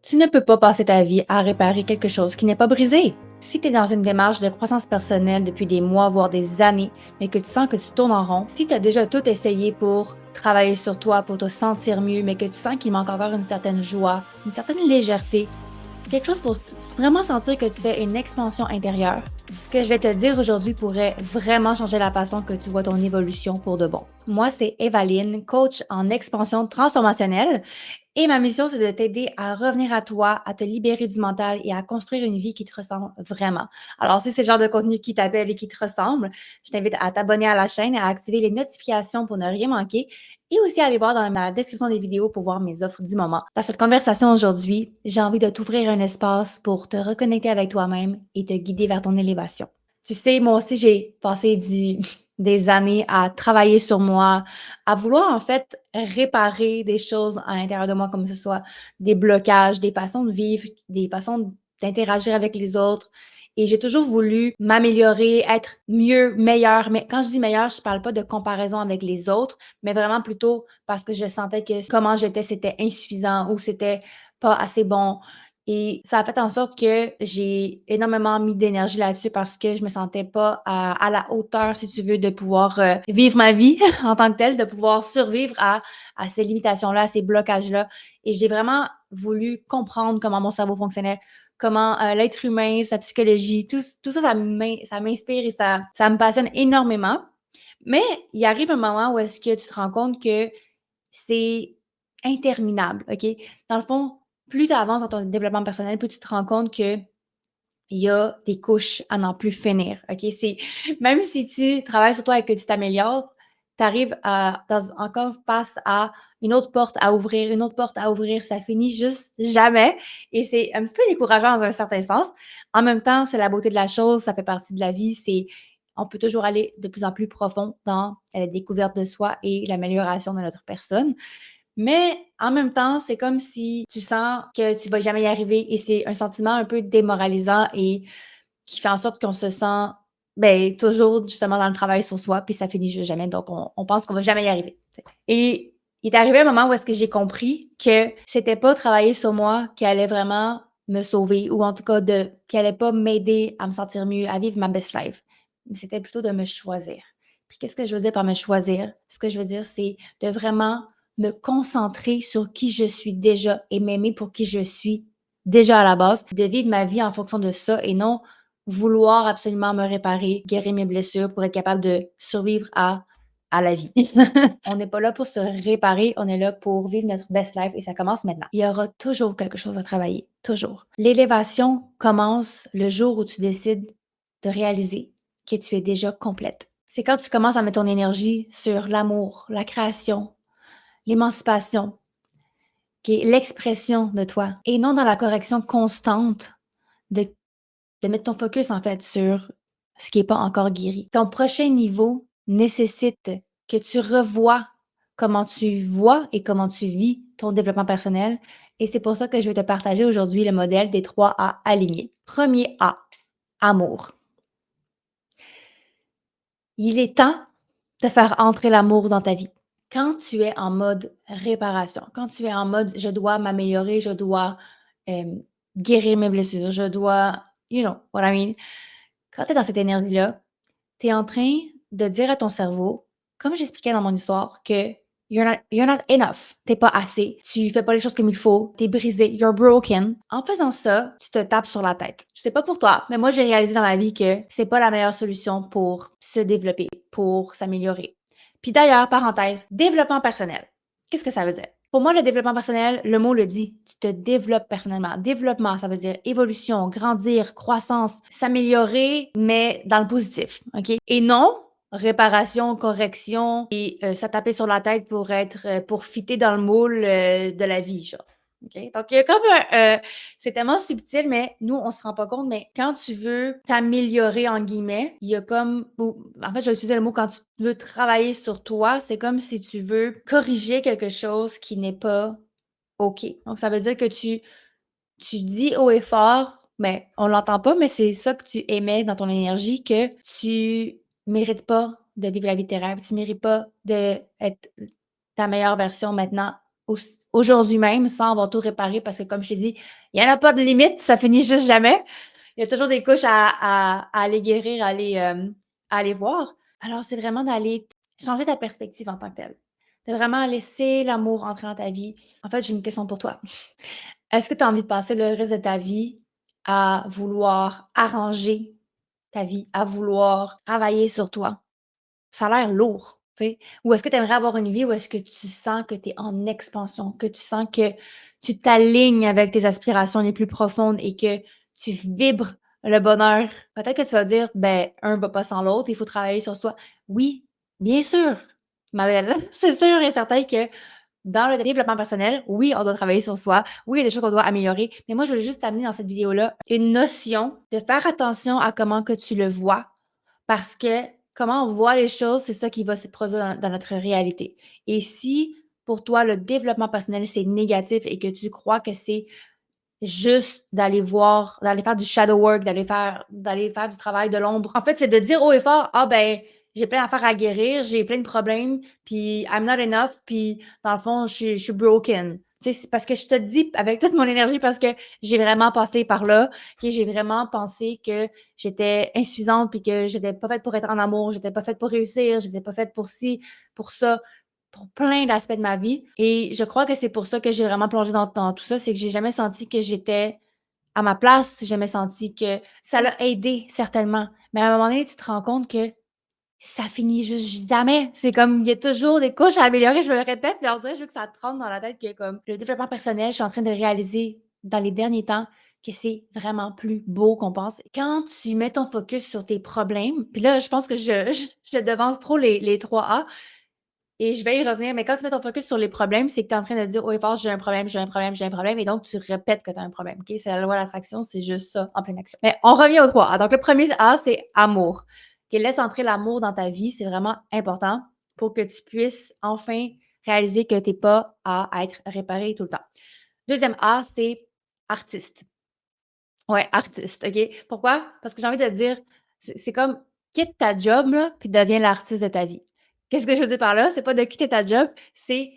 Tu ne peux pas passer ta vie à réparer quelque chose qui n'est pas brisé. Si tu es dans une démarche de croissance personnelle depuis des mois, voire des années, mais que tu sens que tu tournes en rond, si tu as déjà tout essayé pour travailler sur toi, pour te sentir mieux, mais que tu sens qu'il manque encore une certaine joie, une certaine légèreté, quelque chose pour vraiment sentir que tu fais une expansion intérieure, ce que je vais te dire aujourd'hui pourrait vraiment changer la façon que tu vois ton évolution pour de bon. Moi, c'est Evaline, coach en expansion transformationnelle. Et ma mission, c'est de t'aider à revenir à toi, à te libérer du mental et à construire une vie qui te ressemble vraiment. Alors, si c'est le genre de contenu qui t'appelle et qui te ressemble, je t'invite à t'abonner à la chaîne et à activer les notifications pour ne rien manquer et aussi à aller voir dans la description des vidéos pour voir mes offres du moment. Dans cette conversation aujourd'hui, j'ai envie de t'ouvrir un espace pour te reconnecter avec toi-même et te guider vers ton élévation. Tu sais, moi aussi, j'ai passé des années à travailler sur moi, à vouloir en fait réparer des choses à l'intérieur de moi, comme ce soit des blocages, des façons de vivre, des façons d'interagir avec les autres. Et j'ai toujours voulu m'améliorer, être mieux, meilleure. Mais quand je dis meilleure, je parle pas de comparaison avec les autres, mais vraiment plutôt parce que je sentais que comment j'étais, c'était insuffisant ou c'était pas assez bon. Et ça a fait en sorte que j'ai énormément mis d'énergie là-dessus parce que je me sentais pas à la hauteur, si tu veux, de pouvoir vivre ma vie en tant que telle, de pouvoir survivre à ces limitations-là, à ces blocages-là. Et j'ai vraiment voulu comprendre comment mon cerveau fonctionnait, comment l'être humain, sa psychologie, tout ça, ça m'inspire et ça me passionne énormément. Mais il arrive un moment où est-ce que tu te rends compte que c'est interminable, OK? Dans le fond, plus tu avances dans ton développement personnel, plus tu te rends compte que il y a des couches à n'en plus finir, OK? C'est même si tu travailles sur toi et que tu t'améliores, tu arrives à encore face à une autre porte à ouvrir, une autre porte à ouvrir, ça finit juste jamais et c'est un petit peu décourageant dans un certain sens. En même temps, c'est la beauté de la chose, ça fait partie de la vie, c'est on peut toujours aller de plus en plus profond dans la découverte de soi et l'amélioration de notre personne. Mais en même temps, c'est comme si tu sens que tu vas jamais y arriver et c'est un sentiment un peu démoralisant et qui fait en sorte qu'on se sent, ben, toujours justement dans le travail sur soi, puis ça finit juste jamais. Donc, on pense qu'on va jamais y arriver, tu sais. Et il est arrivé un moment où est-ce que j'ai compris que c'était pas travailler sur moi qui allait vraiment me sauver ou en tout cas qui allait pas m'aider à me sentir mieux, à vivre ma best life. Mais c'était plutôt de me choisir. Puis qu'est-ce que je veux dire par me choisir? Ce que je veux dire, c'est de vraiment me concentrer sur qui je suis déjà et m'aimer pour qui je suis déjà à la base, de vivre ma vie en fonction de ça et non vouloir absolument me réparer, guérir mes blessures pour être capable de survivre à la vie. On n'est pas là pour se réparer, on est là pour vivre notre best life et ça commence maintenant. Il y aura toujours quelque chose à travailler, toujours. L'élévation commence le jour où tu décides de réaliser que tu es déjà complète. C'est quand tu commences à mettre ton énergie sur l'amour, la création, l'émancipation, qui est l'expression de toi et non dans la correction constante de mettre ton focus, en fait, sur ce qui est pas encore guéri. Ton prochain niveau nécessite que tu revoies comment tu vois et comment tu vis ton développement personnel et c'est pour ça que je vais te partager aujourd'hui le modèle des 3 A alignés. Premier A, amour. Il est temps de faire entrer l'amour dans ta vie. Quand tu es en mode réparation, quand tu es en mode: «Je dois m'améliorer, je dois, guérir mes blessures, je dois» you know what I mean? Quand tu es dans cette énergie-là, tu es en train de dire à ton cerveau, comme j'expliquais dans mon histoire, que you're not enough. Tu pas assez. Tu fais pas les choses comme il faut. Tu es brisé. You're broken. En faisant ça, tu te tapes sur la tête. Je sais pas pour toi, mais moi, j'ai réalisé dans ma vie que c'est pas la meilleure solution pour se développer, pour s'améliorer. Puis d'ailleurs, parenthèse, développement personnel. Qu'est-ce que ça veut dire? Pour moi, le développement personnel, le mot le dit, tu te développes personnellement. Développement, ça veut dire évolution, grandir, croissance, s'améliorer, mais dans le positif, OK? Et non réparation, correction et se taper sur la tête pour être, pour fitter dans le moule, de la vie, genre. OK? Donc il y a comme c'est tellement subtil, mais nous, on se rend pas compte, mais quand tu veux «t'améliorer» en guillemets, il y a comme ou en fait, je vais utiliser le mot quand tu veux travailler sur toi, c'est comme si tu veux corriger quelque chose qui n'est pas OK. Donc ça veut dire que tu dis haut et fort, mais on l'entend pas, mais c'est ça que tu émets dans ton énergie que tu mérites pas de vivre la vie de tes rêves, tu mérites pas d'être ta meilleure version maintenant aujourd'hui même sans avoir tout réparé parce que comme je t'ai dit, il y en a pas de limite, ça finit juste jamais. Il y a toujours des couches à aller guérir, à aller voir. Alors c'est vraiment d'aller changer ta perspective en tant que telle. De vraiment laisser l'amour entrer dans ta vie. En fait, j'ai une question pour toi. Est-ce que tu as envie de passer le reste de ta vie à vouloir arranger ta vie, à vouloir travailler sur toi? Ça a l'air lourd, tu sais? Ou est-ce que tu aimerais avoir une vie où est-ce que tu sens que tu es en expansion, que tu sens que tu t'alignes avec tes aspirations les plus profondes et que tu vibres le bonheur? Peut-être que tu vas dire: «Ben, un va pas sans l'autre, il faut travailler sur soi». Oui, bien sûr, ma belle, c'est sûr et certain que dans le développement personnel, oui, on doit travailler sur soi. Oui, il y a des choses qu'on doit améliorer. Mais moi, je voulais juste t'amener dans cette vidéo-là une notion de faire attention à comment que tu le vois. Parce que comment on voit les choses, c'est ça qui va se produire dans notre réalité. Et si pour toi, le développement personnel, c'est négatif et que tu crois que c'est juste d'aller faire du shadow work, d'aller faire du travail de l'ombre. En fait, c'est de dire haut et fort: «Ah ben, j'ai plein d'affaires à guérir, j'ai plein de problèmes, puis I'm not enough, puis dans le fond, je suis broken». Tu sais, c'est parce que je te dis avec toute mon énergie parce que j'ai vraiment passé par là, OK? J'ai vraiment pensé que j'étais insuffisante puis que j'étais pas faite pour être en amour, j'étais pas faite pour réussir, j'étais pas faite pour ci, pour ça pour plein d'aspects de ma vie et je crois que c'est pour ça que j'ai vraiment plongé dans tout ça, c'est que j'ai jamais senti que j'étais à ma place, j'ai jamais senti que ça l'a aidé certainement, mais à un moment donné, tu te rends compte que ça finit juste jamais. C'est comme il y a toujours des couches à améliorer, je me le répète, mais on dirait, je veux que ça te rentre dans la tête que comme le développement personnel, je suis en train de réaliser dans les derniers temps que c'est vraiment plus beau qu'on pense. Quand tu mets ton focus sur tes problèmes, puis là, je pense que je devance trop les 3 A, et je vais y revenir, mais quand tu mets ton focus sur les problèmes, c'est que tu es en train de dire: «Haut et fort, j'ai un problème, j'ai un problème, j'ai un problème» et donc tu répètes que tu as un problème, OK? C'est la loi de l'attraction, c'est juste ça en pleine action. Mais on revient aux 3 A. Donc le premier A, c'est amour. OK, laisse entrer l'amour dans ta vie, c'est vraiment important pour que tu puisses enfin réaliser que tu es pas à être réparé tout le temps. Deuxième A, c'est artiste. Ouais, artiste, OK. Pourquoi? Parce que j'ai envie de te dire, c'est comme quitte ta job là, puis deviens l'artiste de ta vie. Qu'est-ce que je veux dire par là? C'est pas de quitter ta job, c'est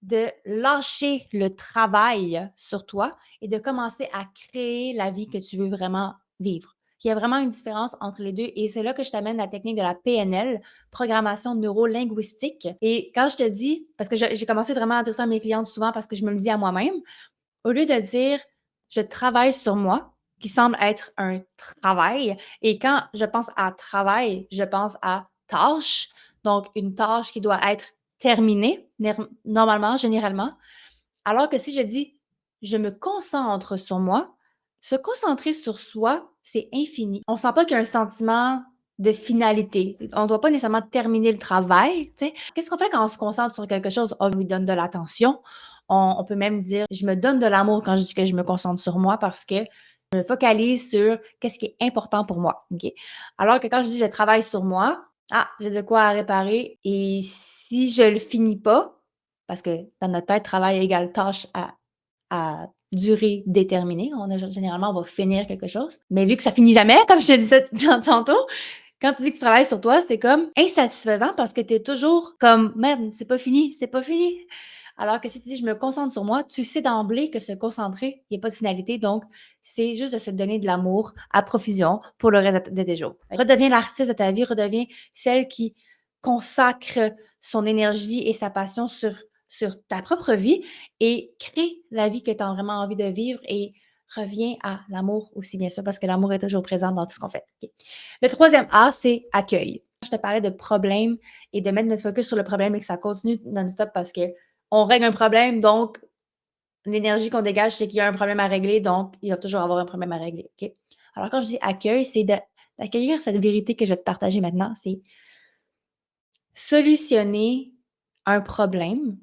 de lâcher le travail sur toi et de commencer à créer la vie que tu veux vraiment vivre. Il y a vraiment une différence entre les 2 et c'est là que je t'amène la technique de la PNL, programmation neuro-linguistique et quand je te dis parce que j'ai commencé vraiment à dire ça à mes clientes souvent parce que je me le dis à moi-même, au lieu de dire: «Je travaille sur moi», qui semble être un travail et quand je pense à travail, je pense à tâche, donc une tâche qui doit être terminée, normalement, généralement. Alors que si je dis: «Je me concentre sur moi», se concentrer sur soi, c'est infini. On sent pas qu'il y a un sentiment de finalité. On ne doit pas nécessairement terminer le travail, tu sais? Qu'est-ce qu'on fait quand on se concentre sur quelque chose? On lui donne de l'attention. On peut même dire: «Je me donne de l'amour quand je dis que je me concentre sur moi parce que je me focalise sur qu'est-ce qui est important pour moi», OK? Alors que quand je dis: «Je travaille sur moi», ah, j'ai de quoi à réparer et si je le finis pas, parce que dans notre tête, travail égale tâche à durée déterminée. On a généralement, on va finir quelque chose. Mais vu que ça finit jamais, comme je te disais tantôt, quand tu dis que tu travailles sur toi, c'est comme insatisfaisant parce que tu es toujours comme: «Merde, c'est pas fini, c'est pas fini». Alors que si tu dis: «Je me concentre sur moi», tu sais d'emblée que se concentrer, il y a pas de finalité, donc c'est juste de se donner de l'amour à profusion pour le reste de tes jours. Redeviens l'artiste de ta vie, redeviens celle qui consacre son énergie et sa passion sur ta propre vie et crée la vie que tu as vraiment envie de vivre et reviens à l'amour aussi, bien sûr, parce que l'amour est toujours présent dans tout ce qu'on fait. OK. Le troisième A, c'est accueil. Je te parlais de problème et de mettre notre focus sur le problème et que ça continue non-stop parce que on règle un problème, donc l'énergie qu'on dégage, c'est qu'il y a un problème à régler, donc il va toujours avoir un problème à régler. OK? Alors, quand je dis accueil, c'est d'accueillir cette vérité que je vais te partager maintenant, c'est solutionner un problème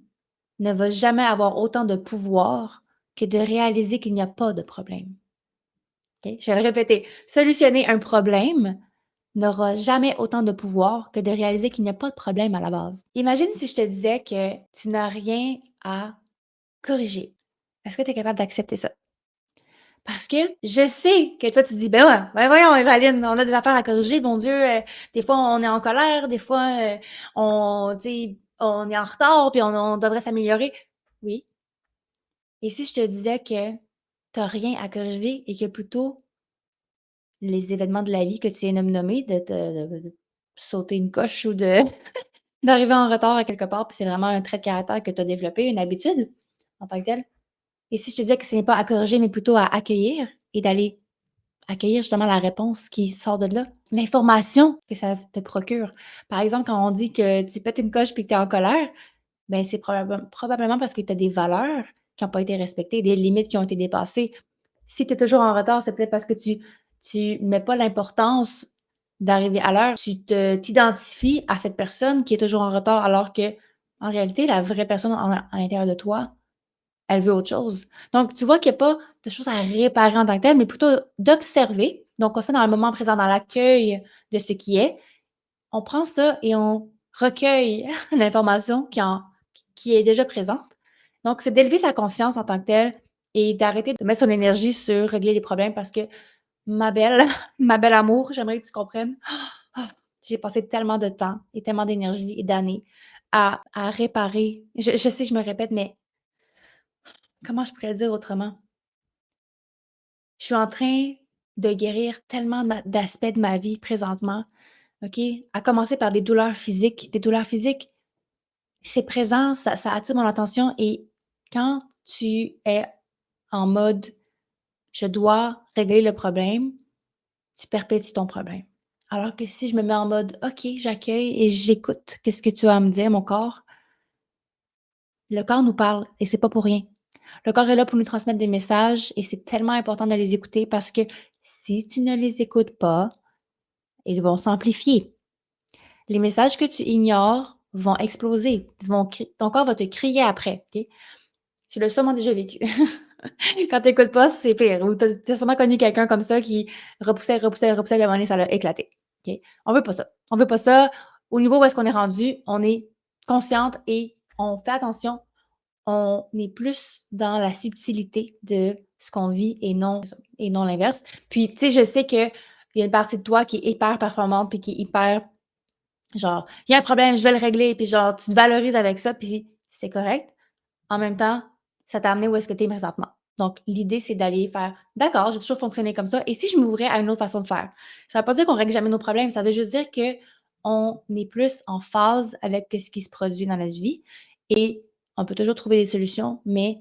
ne va jamais avoir autant de pouvoir que de réaliser qu'il n'y a pas de problème. OK? Je vais le répéter. Solutionner un problème n'aura jamais autant de pouvoir que de réaliser qu'il n'y a pas de problème à la base. Imagine si je te disais que tu n'as rien à corriger. Est-ce que tu es capable d'accepter ça? Parce que je sais que toi, tu te dis: «Ben ouais, ben voyons Evaline, on a des affaires à corriger, mon Dieu, des fois on est en colère, des fois, on tu sais, on est en retard puis on devrait s'améliorer». Oui. Et si je te disais que tu as rien à corriger et que plutôt les événements de la vie que tu viens de me nommer, de sauter une coche ou de d'arriver en retard à quelque part, puis c'est vraiment un trait de caractère que tu as développé, une habitude en tant que telle. Et si je te disais que ce n'est pas à corriger, mais plutôt à accueillir et d'aller accueillir justement la réponse qui sort de là, l'information que ça te procure. Par exemple, quand on dit que tu pètes une coche puis que tu es en colère, ben c'est probablement parce que tu as des valeurs qui ont pas été respectées, des limites qui ont été dépassées. Si tu es toujours en retard, c'est peut-être parce que tu mets pas l'importance d'arriver à l'heure. T'identifies à cette personne qui est toujours en retard alors que en réalité, la vraie personne à l'intérieur de toi, elle veut autre chose. Donc tu vois qu'il y a pas de choses à réparer en tant que telle, mais plutôt d'observer. Donc on se met dans le moment présent, dans l'accueil de ce qui est. On prend ça et on recueille l'information qui est déjà présente. Donc, c'est d'élever sa conscience en tant que telle et d'arrêter de mettre son énergie sur régler les problèmes parce que ma belle, ma belle amour, j'aimerais que tu comprennes, ah, j'ai passé tellement de temps et tellement d'énergie et d'années à réparer. Je sais, je me répète, mais comment je pourrais le dire autrement? Je suis en train de guérir tellement d'aspects de ma vie présentement, OK? À commencer par des douleurs physiques. Des douleurs physiques, c'est présent, ça attire mon attention et quand tu es en mode: «Je dois régler le problème», tu perpétues ton problème. Alors que si je me mets en mode: «OK, j'accueille et j'écoute, qu'est-ce que tu as à me dire mon corps?» Le corps nous parle et c'est pas pour rien. Le corps est là pour nous transmettre des messages et c'est tellement important de les écouter parce que si tu ne les écoutes pas, ils vont s'amplifier. Les messages que tu ignores vont exploser, vont ton corps va te crier après, OK? Tu l'as sûrement déjà vécu. Quand tu écoutes pas, c'est pire. Ou tu as sûrement connu quelqu'un comme ça qui repoussait, repoussait, repoussait, puis à un moment donné, ça l'a éclaté. OK? On veut pas ça. On veut pas ça. Au niveau où est-ce qu'on est rendu, on est consciente et on fait attention. On est plus dans la subtilité de ce qu'on vit et non l'inverse. Puis, tu sais, je sais qu'il y a une partie de toi qui est hyper performante puis qui est hyper genre: «Il y a un problème, je vais le régler», puis genre, tu te valorises avec ça, puis c'est correct. En même temps, ça t'a amené où est-ce que tu es présentement. Donc, l'idée, c'est d'aller faire: «D'accord, j'ai toujours fonctionné comme ça et si je m'ouvrais à une autre façon de faire?» Ça veut pas dire qu'on règle jamais nos problèmes, ça veut juste dire qu'on est plus en phase avec ce qui se produit dans notre vie et on peut toujours trouver des solutions, mais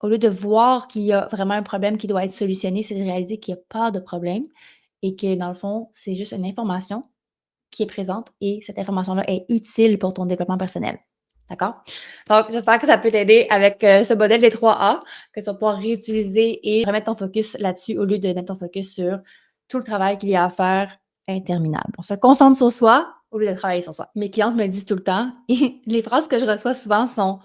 au lieu de voir qu'il y a vraiment un problème qui doit être solutionné, c'est de réaliser qu'il y a pas de problème et que dans le fond, c'est juste une information qui est présente et cette information-là est utile pour ton développement personnel. D'accord? Donc, j'espère que ça peut t'aider avec ce modèle des 3 A, que tu vas pouvoir réutiliser et remettre ton focus là-dessus au lieu de mettre ton focus sur tout le travail qu'il y a à faire interminable. On se concentre sur soi au lieu de travailler sur soi. Mes clientes me disent tout le temps et les phrases que je reçois souvent sont: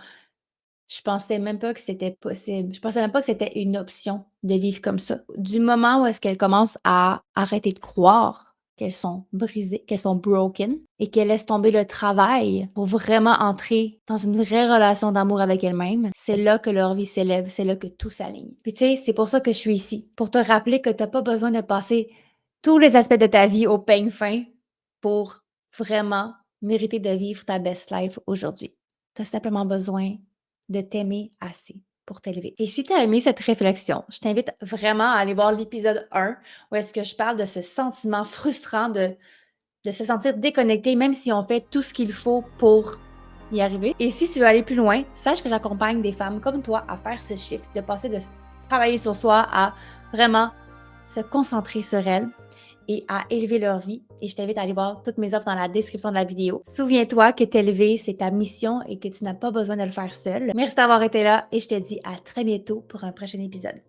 je pensais même pas que c'était possible. Je pensais même pas que c'était une option de vivre comme ça. Du moment où est-ce qu'elles commencent à arrêter de croire qu'elles sont brisées, qu'elles sont broken et qu'elles laissent tomber le travail pour vraiment entrer dans une vraie relation d'amour avec elles-mêmes, c'est là que leur vie s'élève, c'est là que tout s'aligne. Puis tu sais, c'est pour ça que je suis ici, pour te rappeler que tu as pas besoin de passer tous les aspects de ta vie au peigne fin pour vraiment mériter de vivre ta best life aujourd'hui. Tu as simplement besoin de t'aimer assez pour t'élever. Et si tu as aimé cette réflexion, je t'invite vraiment à aller voir l'épisode 1 où est-ce que je parle de ce sentiment frustrant de se sentir déconnecté même si on fait tout ce qu'il faut pour y arriver. Et si tu veux aller plus loin, sache que j'accompagne des femmes comme toi à faire ce shift, de passer de travailler sur soi à vraiment se concentrer sur elles et à élever leur vie. Et je t'invite à aller voir toutes mes offres dans la description de la vidéo. Souviens-toi que t'élever, c'est ta mission et que tu n'as pas besoin de le faire seul. Merci d'avoir été là et je te dis à très bientôt pour un prochain épisode.